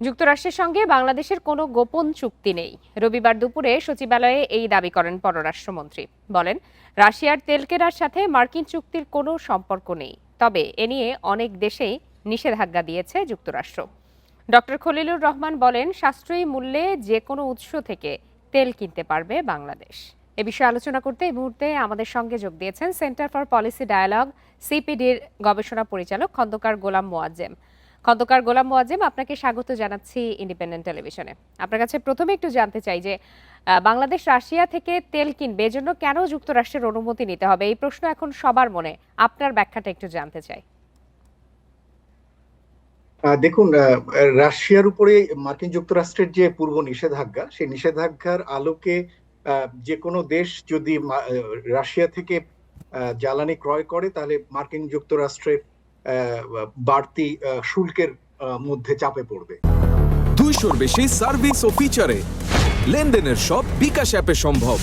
যুক্তরাষ্ট্রের সঙ্গে বাংলাদেশের কোনো গোপন চুক্তি নেই। রবিবার দুপুরে সচিবালয়ে এই দাবি করেন পররাষ্ট্রমন্ত্রী। বলেন, রাশিয়ার তেল কেনার সাথে মার্কিন চুক্তির কোনো সম্পর্ক নেই। তবে এ নিয়ে অনেক দেশেই নিষেধাজ্ঞা দিয়েছে যুক্তরাষ্ট্র। ডক্টর খলিলুর রহমান বলেন, সাশ্রয়ী মূল্যে যে কোনো উৎস থেকে তেল কিনতে পারবে বাংলাদেশ। এ বিষয়ে আলোচনা করতে এই মুহূর্তে আমাদের সঙ্গে যোগ দিয়েছেন সেন্টার ফর পলিসি ডায়ালগ সিপিডির গবেষণা পরিচালক খন্দকার গোলাম মোয়াজ্জেম। আপনাকে স্বাগত জানাচ্ছি ইন্ডিপেন্ডেন্ট টেলিভিশনে। আপনার কাছে প্রথমে একটু জানতে চাই যে বাংলাদেশ রাশিয়া থেকে তেল কিনবে, এজন্য কেন যুক্তরাষ্ট্রের অনুমতি নিতে হবে? এই প্রশ্ন এখন সবার মনে। আপনার ব্যাখ্যাটা একটু জানতে চাই। দেখুন, রাশিয়ার উপরে মার্কিন যুক্তরাষ্ট্রের যে পূর্ব নিষেধাজ্ঞা, সেই নিষেধাজ্ঞার আলোকে যে কোনো দেশ যদি রাশিয়া থেকে জ্বালানি ক্রয় করে, তাহলে মার্কিন যুক্তরাষ্ট্রের বাড়তি শুল্কের মধ্যে চাপে পড়বে। 200-র বেশি সার্ভিস ও ফিচারে লেনদেনের সব বিকাশ অ্যাপে সম্ভব।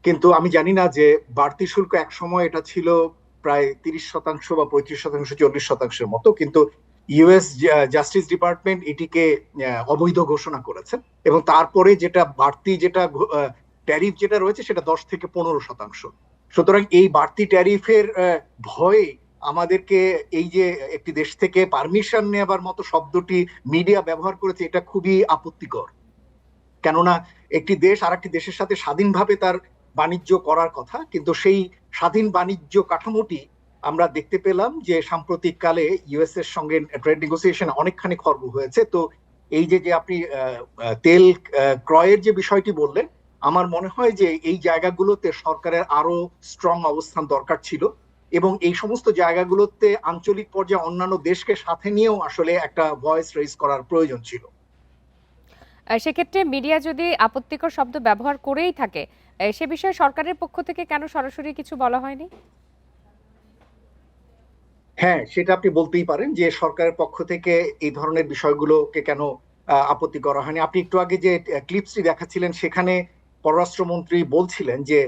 কিন্তু আমি জানি না যে বাড়তি শুল্ক এক সময় এটা ছিল প্রায় 30% বা 35%, 40%-এর মতো, কিন্তু ইউএস জাস্টিস ডিপার্টমেন্ট এটিকে অবৈধ ঘোষণা করেছে এবং তারপরে যেটা বাড়তি ট্যারিফ যেটা রয়েছে সেটা 10 থেকে 15%। সুতরাং এই বাড়তি ট্যারিফের ভয়ে আমাদেরকে এই যে একটি দেশ থেকে পারমিশন নেবার মতো শব্দটি মিডিয়া ব্যবহার করেছে, এটা খুবই আপত্তিকর। কেননা একটি দেশ আর একটি দেশের সাথে স্বাধীনভাবে তার বাণিজ্য করার কথা, কিন্তু সেই স্বাধীন বাণিজ্য কাঠামোটি আমরা দেখতে পেলাম যে সাম্প্রতিক কালে ইউএস এর সঙ্গে ট্রেড নেগোসিয়েশন অনেকখানি খর্ব হয়েছে। তো এই যে আপনি তেল ক্রয়ের যে বিষয়টি বললেন, আমার মনে হয় যে এই জায়গাগুলোতে সরকারের আরো স্ট্রং অবস্থান দরকার ছিল এবং এই সমস্ত জায়গাগুলোতে আঞ্চলিক পর্যায়ে অন্যান্য দেশকে সাথে নিয়েও আসলে একটা ভয়েস রেজ করার প্রয়োজন ছিল। সেক্ষেত্রে মিডিয়া যদি আপত্তিকর শব্দ ব্যবহার করেই থাকে, সে বিষয়ে সরকারের পক্ষ থেকে কেন সরাসরি কিছু বলা হয়নি? হ্যাঁ, সেটা আপনি বলতেই পারেন যে সরকারের পক্ষ থেকে এই ধরনের বিষয়গুলোকে কেন আপত্তি করা হয়নি। আপনি একটু আগে যে ক্লিপসটি দেখাচ্ছিলেন, সেখানে পররাষ্ট্রমন্ত্রী বলছিলেন যে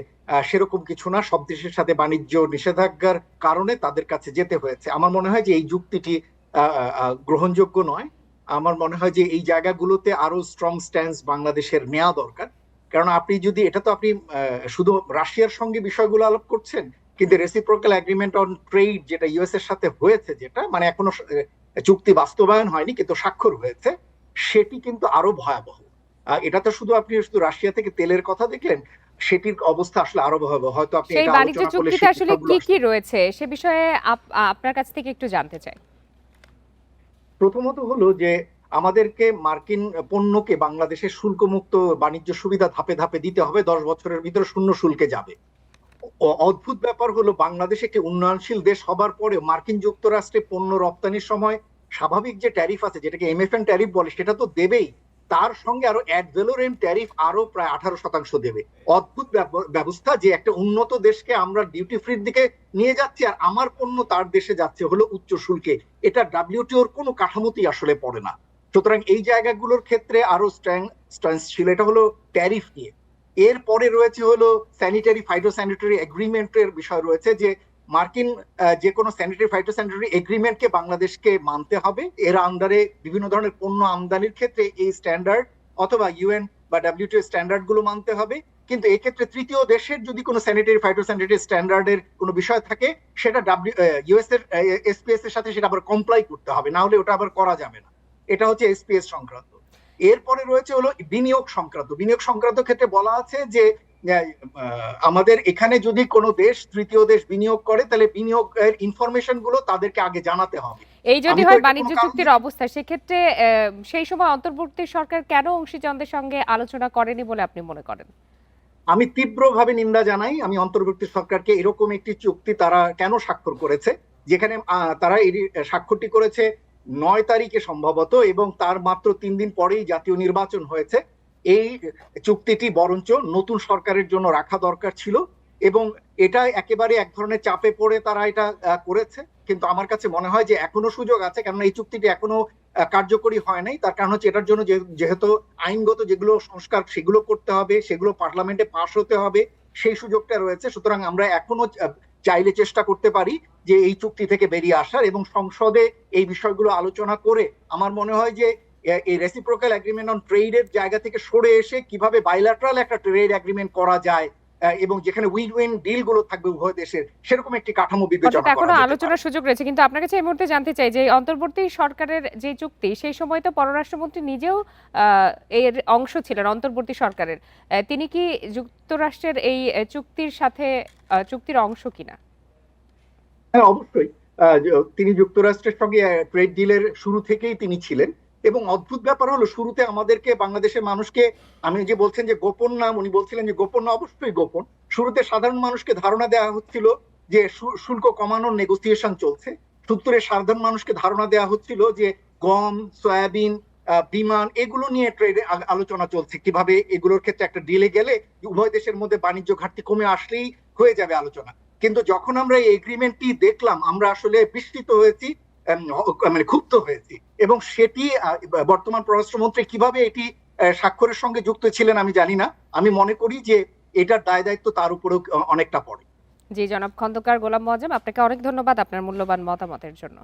সেরকম কিছু না, সব দেশের সাথে বাণিজ্য নিষেধাজ্ঞার কারণে তাদের কাছে যেতে হয়েছে। আমার মনে হয় যে এই যুক্তিটি গ্রহণযোগ্য নয়। আমার মনে হয় যে এই জায়গাগুলোতে আরো স্ট্রং স্ট্যান্স বাংলাদেশের নেওয়া দরকার। কারণ আপনি যদি এটা তো আপনি শুধু রাশিয়ার সঙ্গে বিষয়গুলো আলাপ করছেন, কিন্তু রেসিপ্রোকাল এগ্রিমেন্ট অন ট্রেড যেটা ইউএস এর সাথে হয়েছে, যেটা মানে এখনো চুক্তি বাস্তবায়ন হয়নি কিন্তু স্বাক্ষর হয়েছে, সেটি কিন্তু আরো ভয়াবহ। এটা তো আপনি শুধু রাশিয়া থেকে তেলের কথা দেখলেন, সেটির অবস্থা আসলে আরো ভয়াবহ। হয়তো আপনি সেই এটা বাণিজ্য আলোচনা করলে চুক্তিতে আসলে কি কি রয়েছে সে বিষয়ে আপনার কাছ থেকে একটু জানতে চাই। প্রথমত হলো যে আমাদেরকে মার্কিন পণ্যকে বাংলাদেশের শুল্কমুক্ত বাণিজ্য সুবিধা ধাপে ধাপে দিতে হবে, 10 বছরের ভিতরে শূন্য শুল্কে যাবে। অদ্ভুত ব্যাপার হলো, বাংলাদেশ একটি উন্নয়নশীল দেশ হবার পরে মার্কিন যুক্তরাষ্ট্রে পণ্য রপ্তানির সময় স্বাভাবিক যে ট্যারিফ আছে, যেটাকে এমএফএন ট্যারিফ বলে, সেটা তো দেবেই, তার সঙ্গে আরো অ্যাড ভ্যালোরেম ট্যারিফ আরো প্রায় 18% দেবে। অদ্ভুত ব্যবস্থা যে একটা উন্নত দেশকে আমরা ডিউটি ফ্রির দিকে নিয়ে যাচ্ছি আর আমার পণ্য তার দেশে যাচ্ছে হলো উচ্চ শুল্কে। এটা ডাব্লিউটিওর কোনো কাঠামোতেই আসলে পড়ে না। সুতরাং এই জায়গাগুলোর ক্ষেত্রে আরো স্ট্যান্স ছিল। এটা হলো ট্যারিফ নিয়ে। এরপরে রয়েছে হলো স্যানিটারি ফাইটোস্যানিটারি এগ্রিমেন্টের বিষয় রয়েছে, যে মার্কিন যে কোনো স্যানিটারি ফাইটোস্যানিটারি এগ্রিমেন্টকে বাংলাদেশকে মানতে হবে। এর আন্ডারে বিভিন্ন ধরনের পণ্য আমদানির ক্ষেত্রে এই স্ট্যান্ডার্ড অথবা ইউএন বা ডাব্লিউটিও স্ট্যান্ডার্ড গুলো মানতে হবে। কিন্তু এক্ষেত্রে তৃতীয় দেশের যদি কোনো স্যানিটারি ফাইটোস্যানিটারি স্ট্যান্ডার্ডের কোনো বিষয় থাকে, সেটা ইউএস এর এসপিএস এর সাথে সেটা আবার কমপ্লাই করতে হবে, না হলে ওটা আবার করা যাবে না। এটা হচ্ছে এসপিএস সংক্রান্ত। এরপরে রয়েছে হলো বিনিয়োগ সংক্রান্ত। বিনিয়োগ সংক্রান্ত ক্ষেত্রে বলা আছে যে আমাদের এখানে যদি কোনো দেশ তৃতীয় দেশ বিনিয়োগ করে, তাহলে বিনিয়োগের ইনফরমেশন গুলো তাদেরকে আগে জানাতে হবে। এই যদি হয় বাণিজ্য চুক্তির অবস্থা, সেক্ষেত্রে সেই সময় অন্তর্বর্তী সরকার কেন অংশীজনদের সঙ্গে আলোচনা করেনি বলে আপনি মনে করেন? আমি তীব্রভাবে নিন্দা জানাই আমি অন্তর্বর্তী সরকারকে। এরকম একটি চুক্তি তারা কেন স্বাক্ষর করেছে, যেখানে তারা এই স্বাক্ষরটি করেছে 9 তারিখে সম্ভবত, এবং তার মাত্র 3 দিন পরেই জাতীয় নির্বাচন হয়েছে। এই চুক্তিটি বরঞ্চ নতুন সরকারের জন্য রাখা দরকার ছিল এবং এটা একেবারে এক ধরনের চাপে পড়ে তারা এটা করেছে। কিন্তু আমার কাছে মনে হয় যে এখনো সুযোগ আছে, কারণ এই চুক্তিটি এখনো কার্যকরী হয় নাই। তার কারণ হচ্ছে এটার জন্য যেহেতু আইনগত যেগুলো সংস্কার সেগুলো করতে হবে, সেগুলো পার্লামেন্টে পাশ হতে হবে, সেই সুযোগটা রয়েছে। সুতরাং আমরা এখনো চাইলে চেষ্টা করতে পারি যে এই চুক্তি থেকে বেরিয়ে আসার এবং সংসদে এই বিষয়গুলো আলোচনা করে আমার মনে হয় যে এই রেসিপ্রোকাল এগ্রিমেন্ট অন ট্রেডের জায়গা থেকে সরে এসে কিভাবে বাইল্যাটারাল একটা ট্রেড এগ্রিমেন্ট করা যায় এবং যেখানে উইন উইন ডিল গুলো থাকবে উভয় দেশের, সেরকম একটি কাঠামো বিবেচনা অর্থাৎ করা এখনো যেতে পারে। আলোচনার সুযোগ রয়েছে, কিন্তু আপনার কাছে এই মুহূর্তে জানতে চাই যে অন্তর্বর্তী সরকারের যে চুক্তি, সেই সময় তো পররাষ্ট্রমন্ত্রী নিজেও এর অংশ ছিলেন অন্তর্বর্তী সরকারের। তিনি কি যুক্তরাষ্ট্রের এই চুক্তির সাথে চুক্তির অংশ কিনা? হ্যাঁ, অবশ্যই। তিনি যুক্তরাষ্ট্রের সঙ্গে ট্রেড ডিলের শুরু থেকেই তিনি ছিলেন, এবং অদ্ভুত ব্যাপার হলো শুরুতে আমাদেরকে, বাংলাদেশের মানুষকে, আমি যে বলছেন যে গোপন নাম, উনি বলছিলেন যে গোপন না, অবশ্যই গোপন। শুরুতে সাধারণ মানুষকে ধারণা দেওয়া হচ্ছিল যে শুল্ক কমানোর নেগোসিয়েশন চলছে। সত্তরের সাধারণ মানুষকে ধারণা দেওয়া হচ্ছিল যে গম, সয়াবিন, বিমান, এগুলো নিয়ে ট্রেডে আলোচনা চলছে, কিভাবে এগুলোর ক্ষেত্রে একটা ডিলে গেলে উভয় দেশের মধ্যে বাণিজ্য ঘাটতি কমে আসলেই হয়ে যাবে আলোচনা। কিন্তু যখন আমরা এই এগ্রিমেন্টটি দেখলাম, আমরা আসলে বিস্মিত হয়েছি, মানে ক্ষুব্ধ হয়েছি, এবং সেটি বর্তমান পররাষ্ট্রমন্ত্রী কিভাবে এটি স্বাক্ষরের সঙ্গে যুক্ত ছিলেন আমি জানি না। আমি মনে করি যে এটার দায় দায়িত্ব তার উপরেও অনেকটা পড়ে। জি, জনাব খন্দকার গোলাম মোয়াজ্জেম, আপনাকে অনেক ধন্যবাদ আপনার মূল্যবান মতামতের জন্য।